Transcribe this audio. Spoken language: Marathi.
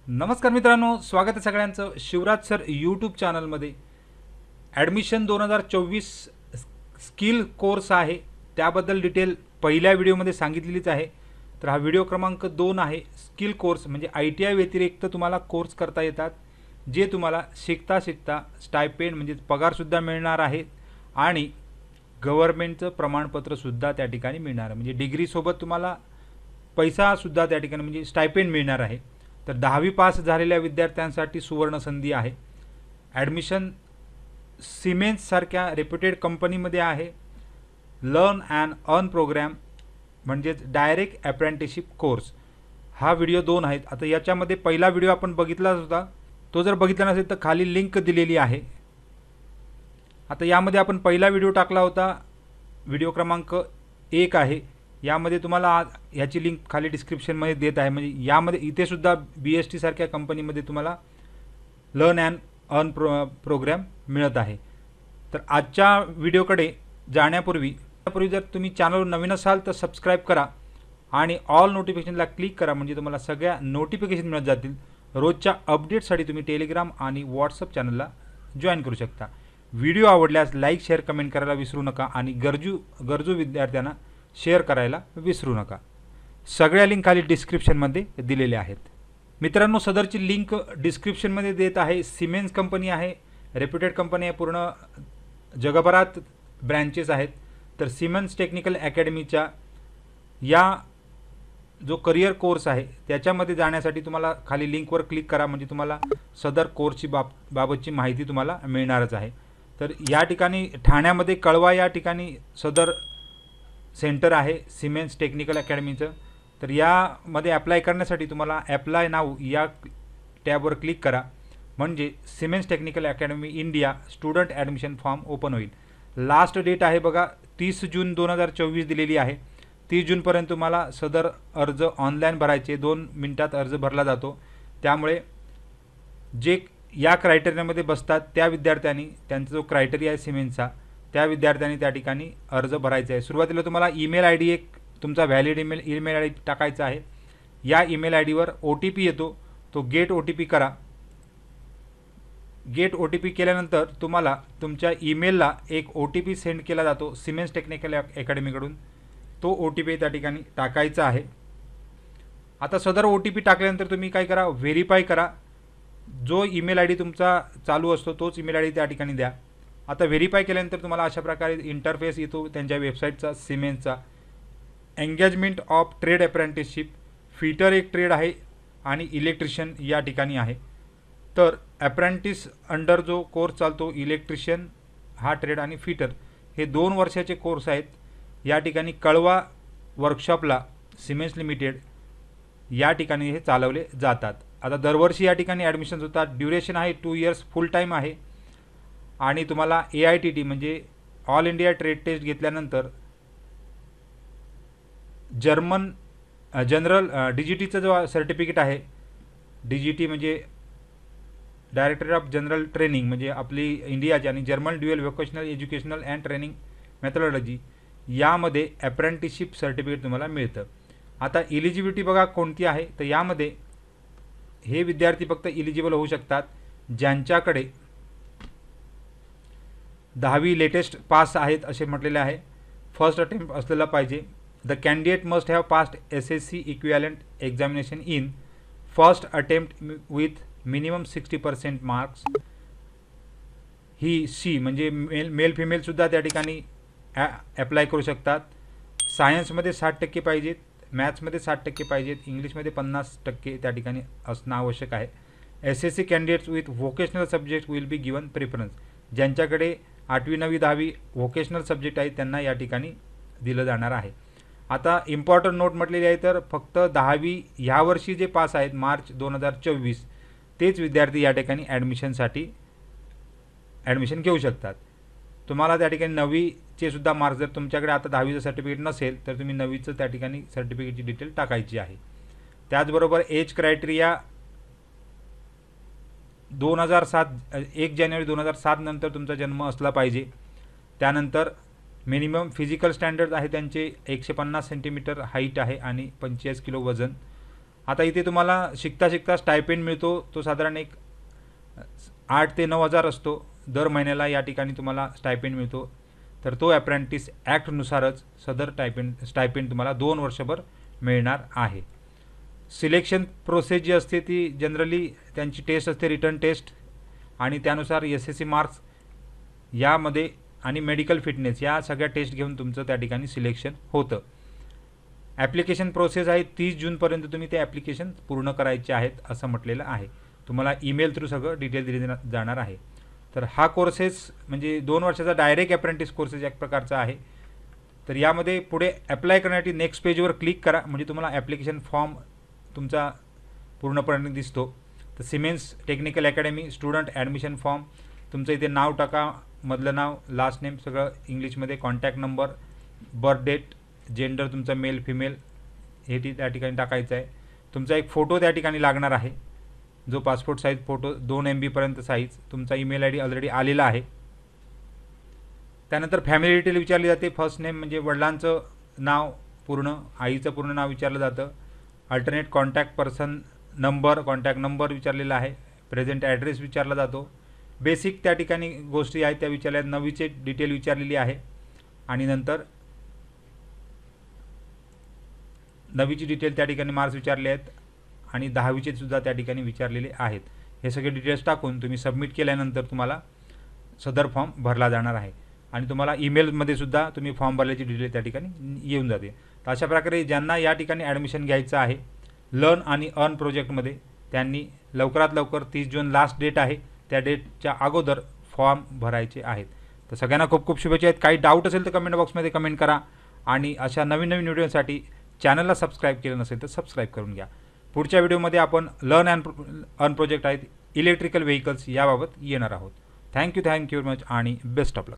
नमस्कार मित्रांनो, स्वागत आहे सगळ्यांचं शिवराज सर यूट्यूब चॅनलमध्ये। ॲडमिशन 2024 स्किल कोर्स आहे, त्याबद्दल डिटेल पहिल्या व्हिडिओमध्ये सांगितलेलीच आहे। तर हा व्हिडिओ क्रमांक 2 आहे। स्किल कोर्स म्हणजे ITI व्यतिरिक्त तुम्हाला कोर्स करता येतात, जे तुम्हाला शिकता शिकता स्टायपेंड म्हणजे पगारसुद्धा मिळणार आहे आणि गव्हर्नमेंटचं प्रमाणपत्रसुद्धा त्या ठिकाणी मिळणार आहे। म्हणजे डिग्रीसोबत तुम्हाला पैसासुद्धा त्या ठिकाणी म्हणजे स्टायपेंड मिळणार आहे। तर 10वी पास झालेल्या विद्यार्थ्यांसाठी सुवर्ण संधी आहे। ॲडमिशन सिमेन्स सारख्या रेप्युटेड कंपनीमध्ये आहे। लर्न अँड अर्न प्रोग्राम म्हणजेच डायरेक्ट अप्रेंटिसशिप कोर्स। हा व्हिडिओ 2 आहेत। आता याच्यामध्ये पहिला व्हिडिओ आपण बघितलाच होता, तो जर बघितला नसेल तर खाली लिंक दिलेली आहे। आता यामध्ये आपण पहिला व्हिडिओ टाकला होता, व्हिडिओ क्रमांक 1 आहे। यामध्ये तुम्हाला ह्याची लिंक खाली डिस्क्रिप्शनमध्ये देत आहे। म्हणजे यामध्ये इथे सुद्धा BST सारख्या कंपनीमध्ये तुम्हाला लर्न अँड अर्न प्रोग्राम मिळत आहे। तर आजच्या व्हिडिओकडे जाण्यापूर्वी जर तुम्ही चॅनलवर नवीन असाल तर सबस्क्राईब करा आणि ऑल नोटिफिकेशनला क्लिक करा, म्हणजे तुम्हाला सगळ्या नोटिफिकेशन मिळत जातील। रोजच्या अपडेटसाठी तुम्ही टेलिग्राम आणि व्हॉट्सअप चॅनलला जॉईन करू शकता। व्हिडिओ आवडल्यास लाईक शेअर कमेंट करायला विसरू नका आणि गरजू विद्यार्थ्यांना शेअर करायला विसरू नका। सगळ्या लिंक खाली डिस्क्रिप्शनमध्ये दिलेल्या आहेत। मित्रांनो, सदरची लिंक डिस्क्रिप्शनमध्ये देत आहे। सिमेन्स कंपनी आहे, रेप्युटेड कंपनी आहे, पूर्ण जगभरात ब्रँचेस आहेत। तर सिमेन्स टेक्निकल अकॅडमीच्या या जो करिअर कोर्स आहे त्याच्यामध्ये जाण्यासाठी तुम्हाला खाली लिंकवर क्लिक करा, म्हणजे तुम्हाला सदर कोर्सची बाबतची माहिती तुम्हाला मिळणारच आहे। तर या ठिकाणी ठाण्यामध्ये कळवा या ठिकाणी सदर सेंटर आहे सिमेन्स टेक्निकल अकॅडमीचं। तर यामध्ये अप्लाय करण्यासाठी तुम्हाला अप्लाय नाऊ या टॅबवर क्लिक करा, म्हणजे Siemens technical academy India student admission form open होईल। लास्ट डेट आहे बघा 30 जून 2024 दिलेली आहे। 30 जूनपर्यंत तुम्हाला सदर अर्ज ऑनलाईन भरायचे, 2 मिनिटात अर्ज भरला जातो। त्यामुळे जे या क्रायटेरियामध्ये बसतात त्या विद्यार्थ्यांनी, त्यांचा जो क्रायटेरिया आहे सिमेन्सचा, त्या विद्यार्थ्यांनी त्या ठिकाणी अर्ज भरायचा आहे। सुरुवातीला तुम्हाला ईमेल ID एक तुमचा व्हॅलिड ईमेल ID टाकायचा आहे। या ईमेल IDवर OTP येतो, तो गेट OTP करा। गेट OTP केल्यानंतर तुम्हाला तुमच्या ईमेलला एक OTP सेंड केला जातो सिमेन्स टेक्निकल अकॅडमीकडून, तो OTP त्या ठिकाणी टाकायचा आहे। आता सदर OTP टाकल्यानंतर तुम्ही काय करा, व्हेरीफाय करा। जो ईमेल ID तुमचा चालू असतो तोच ईमेल ID त्या ठिकाणी द्या। आता व्हेरीफाय केल्यानंतर तुम्हाला अशा प्रकारे इंटरफेस येतो त्यांच्या वेबसाईटचा सिमेन्सचा। Engagement of trade apprenticeship, fitter एक ट्रेड आहे आणि इलेक्ट्रिशियन या ठिकाणी आहे। तर अप्रेंटिस अंडर जो कोर्स चालतो इलेक्ट्रिशियन हा ट्रेड आणि फिटर हे 2 वर्षाचे कोर्स आहेत। या ठिकाणी कळवा वर्कशॉपला सिमेन्स लिमिटेड या ठिकाणी हे चालवले जातात। आता दरवर्षी या ठिकाणी ॲडमिशन्स होतात। ड्युरेशन आहे 2 इयर्स, फुल टाईम आहे आणि तुम्हाला AITT म्हणजे ऑल इंडिया ट्रेड टेस्ट घेतल्यानंतर जर्मन जनरल DGTचं जो सर्टिफिकेट आहे, DGT म्हणजे डायरेक्टरेट ऑफ जनरल ट्रेनिंग म्हणजे आपली इंडियाची, आणि German dual vocational educational and training methodology यामध्ये अप्रेंटिसशिप सर्टिफिकेट तुम्हाला मिळतं। आता इलिजिबिलिटी बघा कोणती आहे, तर यामध्ये हे विद्यार्थी फक्त इलिजिबल होऊ शकतात ज्यांच्याकडे 10वी लेटेस्ट पास आहेत असे म्हटलेले आहे। फर्स्ट अटेम्प्ट असलेला पाहिजे। The candidate must have passed SSC equivalent examination in first attempt with minimum 60% marks. ही म्हणजे मेल फिमेलसुद्धा त्या ठिकाणी अप्लाय करू शकतात। सायन्समध्ये 60% पाहिजेत, मॅथ्समध्ये 60% पाहिजेत, इंग्लिशमध्ये 50% त्या ठिकाणी असणं आवश्यक आहे। SSC candidates with vocational subject will be given preference. ज्यांच्याकडे 8वी 9वी 10वी व्होकेशनल सब्जेक्ट आहेत त्यांना या ठिकाणी दिलं जाणार आहे। आता इम्पॉर्टंट नोट म्हटलेली आहे, तर फक्त 10वी ह्या वर्षी जे पास आहेत मार्च 2024 तेच विद्यार्थी या ठिकाणी ॲडमिशनसाठी ॲडमिशन घेऊ शकतात। तुम्हाला त्या ठिकाणी 9वीचे सुद्धा मार्क्स, जर तुमच्याकडे आता 10वीचं सर्टिफिकेट नसेल तर तुम्ही 9वीचं त्या ठिकाणी सर्टिफिकेटची डिटेल टाकायची आहे। त्याचबरोबर एज क्रायटेरिया 1 जानेवारी 2007 नंतर तुमचा जन्म असला पाहिजे। त्यानंतर मिनिमम फिजिकल स्टँडर्ड आहे त्यांचे 150 सेंटीमीटर हाईट आहे आणि 45 किलो वजन। आता इथे तुम्हाला शिकता शिकता स्टायपेंड मिळतो, तो साधारण एक 8 ते 9,000 असतो दर महिन्याला या ठिकाणी तुम्हाला स्टायपेंड मिळतो. तर तो अप्रेंटिस ॲक्टनुसारच सदर स्टायपेंड तुम्हाला 2 वर्षभर मिळणार आहे. सिलेक्शन प्रोसेस जी असते ती जनरली त्यांची टेस्ट असते, रिटर्न टेस्ट, आणि त्यानुसार SSC मार्क्स यामध्ये आणि मेडिकल फिटनेस या सगळ्या टेस्ट घेऊन तुमचं त्या ठिकाणी सिलेक्शन होतं. ॲप्लिकेशन प्रोसेस आहे 30 जूनपर्यंत तुम्ही ते ॲप्लिकेशन पूर्ण करायचे आहेत असं म्हटलेलं आहे. तुम्हाला ईमेल थ्रू सगळं डिटेल दिले जाणार आहे. तर हा कोर्सेस म्हणजे 2 वर्षाचा डायरेक्ट अप्रेंटिस कोर्सेस एक प्रकारचा आहे. तर यामध्ये पुढे अप्लाय करण्यासाठी नेक्स्ट पेजवर क्लिक करा, म्हणजे तुम्हाला ॲप्लिकेशन फॉर्म तुमचा पूर्णपणे दिसतो. तर Siemens technical academy student admission form, तुमचं इथे नाव टाका, मधलं नाव, लास्ट नेम सगळं इंग्लिशमध्ये, contact number, birth date, gender तुमचा मेल फिमेल हे त्या ठिकाणी टाकायचं आहे. तुमचा एक फोटो त्या ठिकाणी लागणार आहे, जो पासपोर्ट साईज फोटो 2 MB पर्यंत साईज. तुमचा ईमेल ID ऑलरेडी आलेला आहे. त्यानंतर फॅमिली डिटेल विचारली जाते. फर्स्ट नेम म्हणजे वडिलांचं नाव पूर्ण, आईचं पूर्ण नाव विचारलं जातं. Alternate contact person number, contact number विचारलेला आहे. प्रेझेंट ॲड्रेस विचारला जातो. बेसिक त्या ठिकाणी गोष्टी आहेत त्या विचारल्या. 9वीचे डिटेल विचारलेली आहे आणि नंतर 9वीची डिटेल त्या ठिकाणी मार्क्स विचारले आहेत आणि 10वीचे सुद्धा त्या ठिकाणी विचारलेले आहेत. हे सगळे डिटेल्स टाकून तुम्ही सबमिट केल्यानंतर तुम्हाला सदर फॉर्म भरला जाणार आहे आणि तुम्हाला ईमेलमध्ये सुद्धा तुम्ही फॉर्म भरल्याची डिटेल त्या ठिकाणी येऊन जाते. तर अशा प्रकारे ज्यांना या ठिकाणी ॲडमिशन घ्यायचं आहे लर्न आणि अर्न प्रोजेक्टमध्ये, त्यांनी लवकरात लवकर 30 जून लास्ट डेट आहे, त्या डेटच्या अगोदर फॉर्म भरायचे आहेत. तर सगळ्यांना खूप खूप शुभेच्छा आहेत. काही डाऊट असेल तर कमेंट बॉक्समध्ये कमेंट करा आणि अशा नवीन नवीन व्हिडिओसाठी चॅनलला सबस्क्राईब केलं नसेल तर सबस्क्राईब करून घ्या. पुढच्या व्हिडिओमध्ये आपण लर्न अँड अर्न प्रोजेक्ट आहेत इलेक्ट्रिकल व्हेकल्स याबाबत येणार आहोत. थँक्यू व्हेरी मच आणि बेस्ट ऑफ लक.